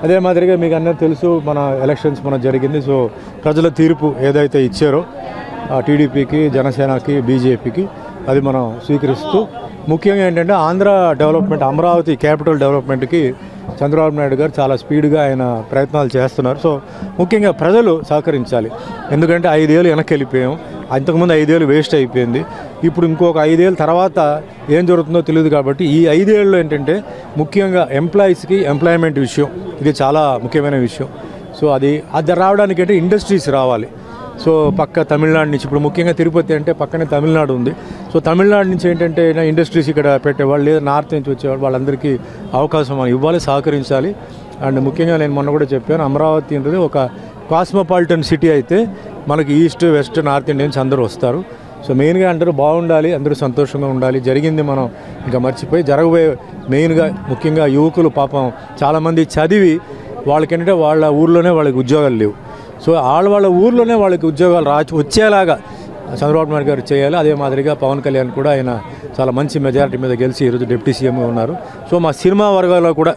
అదే మాదిరిగా మీకు అందరూ తెలుసు మన ఎలక్షన్స్ మన జరిగింది. సో ప్రజల తీర్పు ఏదైతే ఇచ్చారో టీడీపీకి, జనసేనకి, బీజేపీకి అది మనం స్వీకరిస్తూ ముఖ్యంగా ఏంటంటే ఆంధ్ర డెవలప్మెంట్, అమరావతి క్యాపిటల్ డెవలప్మెంట్కి చంద్రబాబు నాయుడు గారు చాలా స్పీడ్గా ఆయన ప్రయత్నాలు చేస్తున్నారు. సో ముఖ్యంగా ప్రజలు సహకరించాలి. ఎందుకంటే 5 ఏళ్ళు వెనక్కి వెళ్ళిపోయాం. అంతకుముందు 5 ఏళ్ళు వేస్ట్ అయిపోయింది. ఇప్పుడు ఇంకొక 5 ఏళ్ళ తర్వాత ఏం జరుగుతుందో తెలియదు. కాబట్టి ఈ 5 ఏళ్ళలో ఏంటంటే ముఖ్యంగా ఎంప్లాయీస్కి ఎంప్లాయ్మెంట్ విషయం ఇది చాలా ముఖ్యమైన విషయం. సో అది రావడానికి అంటే ఇండస్ట్రీస్ రావాలి. సో పక్క తమిళనాడు నుంచి, ఇప్పుడు ముఖ్యంగా తిరుపతి అంటే పక్కనే తమిళనాడు ఉంది. సో తమిళనాడు నుంచి ఏంటంటే ఇండస్ట్రీస్ ఇక్కడ పెట్టేవాళ్ళు, లేదా నార్త్ నుంచి వచ్చేవాళ్ళు, వాళ్ళందరికీ అవకాశం ఇవ్వాలి, సహకరించాలి. అండ్ ముఖ్యంగా నేను మొన్న కూడా చెప్పాను, అమరావతి అనేది ఒక కాస్మోపాలిటన్ సిటీ అయితే మనకి ఈస్ట్, వెస్ట్, నార్త్ ఇండియన్స్ అందరూ వస్తారు. సో మెయిన్గా అందరూ బాగుండాలి, అందరూ సంతోషంగా ఉండాలి. జరిగింది మనం ఇంకా మర్చిపోయి జరగబోయే మెయిన్గా ముఖ్యంగా యువకులు పాపం చాలామంది చదివి వాళ్ళకేంటంటే వాళ్ళ ఊర్లోనే వాళ్ళకి ఉద్యోగాలు లేవు. సో వాళ్ళ ఊర్లోనే వాళ్ళకి ఉద్యోగాలు వచ్చేలాగా చంద్రబాబు నాయుడు గారు చేయాలి. అదే మాదిరిగా పవన్ కళ్యాణ్ కూడా ఆయన చాలా మంచి మెజారిటీ మీద గెలిచి ఈరోజు డిప్యూటీ సీఎంగా ఉన్నారు. సో మా సినిమా వర్గాల్లో కూడా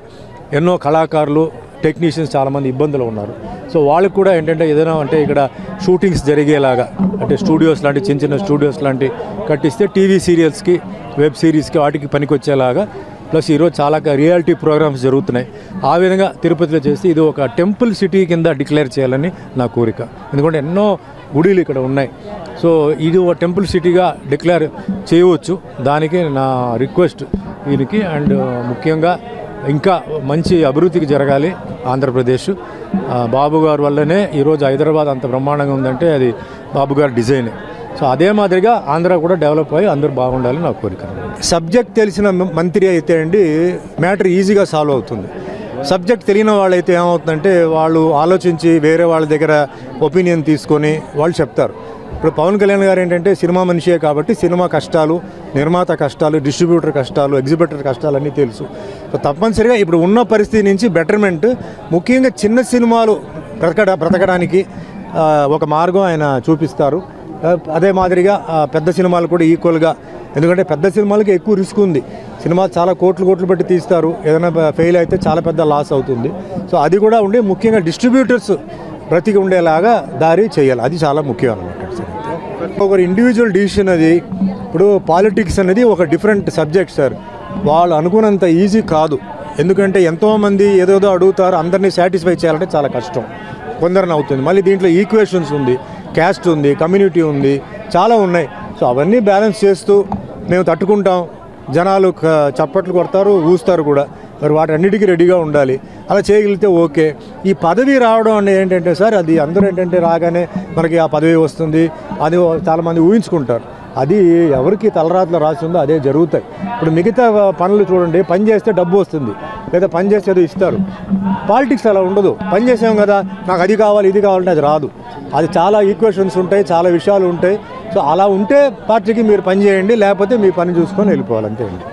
ఎన్నో కళాకారులు, టెక్నీషియన్స్ చాలామంది ఇబ్బందులు ఉన్నారు. సో వాళ్ళకి కూడా ఏంటంటే ఏదైనా అంటే ఇక్కడ షూటింగ్స్ జరిగేలాగా అంటే స్టూడియోస్ లాంటి చిన్న చిన్న స్టూడియోస్ లాంటి కట్టిస్తే టీవీ సీరియల్స్కి, వెబ్ సిరీస్కి వాటికి పనికొచ్చేలాగా, ప్లస్ ఈరోజు చాలా రియాలిటీ ప్రోగ్రామ్స్ జరుగుతున్నాయి. ఆ విధంగా తిరుపతిలో చేసి ఇది ఒక టెంపుల్ సిటీ కింద డిక్లేర్ చేయాలని నా కోరిక. ఎందుకంటే ఎన్నో గుడిలు ఇక్కడ ఉన్నాయి. సో ఇది ఒక టెంపుల్ సిటీగా డిక్లేర్ చేయవచ్చు. దానికి నా రిక్వెస్ట్ దీనికి. అండ్ ముఖ్యంగా ఇంకా మంచి అభివృద్ధికి జరగాలి ఆంధ్రప్రదేశ్. బాబు గారి వల్లనే ఈరోజు హైదరాబాద్ అంత బ్రహ్మాండంగా ఉందంటే అది బాబు గారి డిజైనే. సో అదే మాదిరిగా ఆంధ్ర కూడా డెవలప్ అయ్యి అందరూ బాగుండాలని నా కోరిక. సబ్జెక్ట్ తెలిసిన మంత్రి అయితే అండి మ్యాటర్ ఈజీగా సాల్వ్ అవుతుంది. సబ్జెక్ట్ తెలియని వాళ్ళైతే ఏమవుతుందంటే వాళ్ళు ఆలోచించి వేరే వాళ్ళ దగ్గర ఒపీనియన్ తీసుకొని వాళ్ళు చెప్తారు. ఇప్పుడు పవన్ కళ్యాణ్ గారు ఏంటంటే సినిమా మనిషే కాబట్టి సినిమా కష్టాలు, నిర్మాత కష్టాలు, డిస్ట్రిబ్యూటర్ కష్టాలు, ఎగ్జిబిటర్ కష్టాలు అన్నీ తెలుసు. సో తప్పనిసరిగా ఇప్పుడు ఉన్న పరిస్థితి నుంచి బెటర్మెంట్, ముఖ్యంగా చిన్న సినిమాలు బ్రతకడానికి ఒక మార్గం ఆయన చూపిస్తారు. అదే మాదిరిగా పెద్ద సినిమాలు కూడా ఈక్వల్గా, ఎందుకంటే పెద్ద సినిమాలకి ఎక్కువ రిస్క్ ఉంది. సినిమా చాలా కోట్లు పెట్టి తీస్తారు, ఏదైనా ఫెయిల్ అయితే చాలా పెద్ద లాస్ అవుతుంది. సో అది కూడా ఉండి ముఖ్యంగా డిస్ట్రిబ్యూటర్స్ బ్రతికి ఉండేలాగా దారి చేయాలి. అది చాలా ముఖ్యం అన్నమాట. ఒక ఇండివిజువల్ డిసిషన్ అది. ఇప్పుడు పాలిటిక్స్ అనేది ఒక డిఫరెంట్ సబ్జెక్ట్ సార్. వాళ్ళు అనుకున్నంత ఈజీ కాదు. ఎందుకంటే ఎంతోమంది ఏదోదో అడుగుతారు, అందరినీ సాటిస్ఫై చేయాలంటే చాలా కష్టం, కొందరిని అవుతుంది. మళ్ళీ దీంట్లో ఈక్వేషన్స్ ఉంది, క్యాస్ట్ ఉంది, కమ్యూనిటీ ఉంది, చాలా ఉన్నాయి. సో అవన్నీ బ్యాలెన్స్ చేస్తూ మేము తట్టుకుంటాం. జనాలు చప్పట్లు కొడతారు, ఊస్తారు కూడా. మరి వాటన్నిటికీ రెడీగా ఉండాలి. అలా చేయగలిగితే ఓకే. ఈ పదవి రావడం అంటే ఏంటంటే సార్, అది అందరూ ఏంటంటే రాగానే మనకి ఆ పదవి వస్తుంది అది చాలామంది ఊహించుకుంటారు. అది ఎవరికి తలరాతలో రాసి ఉందో అదే జరుగుతాయి. ఇప్పుడు మిగతా పనులు చూడండి, పని చేస్తే డబ్బు వస్తుంది, లేదా పని చేస్తే ఏదో ఇస్తారు. పాలిటిక్స్ అలా ఉండదు. పని చేసాం కదా, నాకు అది కావాలి ఇది కావాలంటే అది రాదు. అది చాలా ఈక్వేషన్స్ ఉంటాయి, చాలా విషయాలు ఉంటాయి. సో అలా ఉంటే పార్టీకి మీరు పని చేయండి, లేకపోతే మీ పని చూసుకొని వెళ్ళిపోవాలి, అంతే అండి.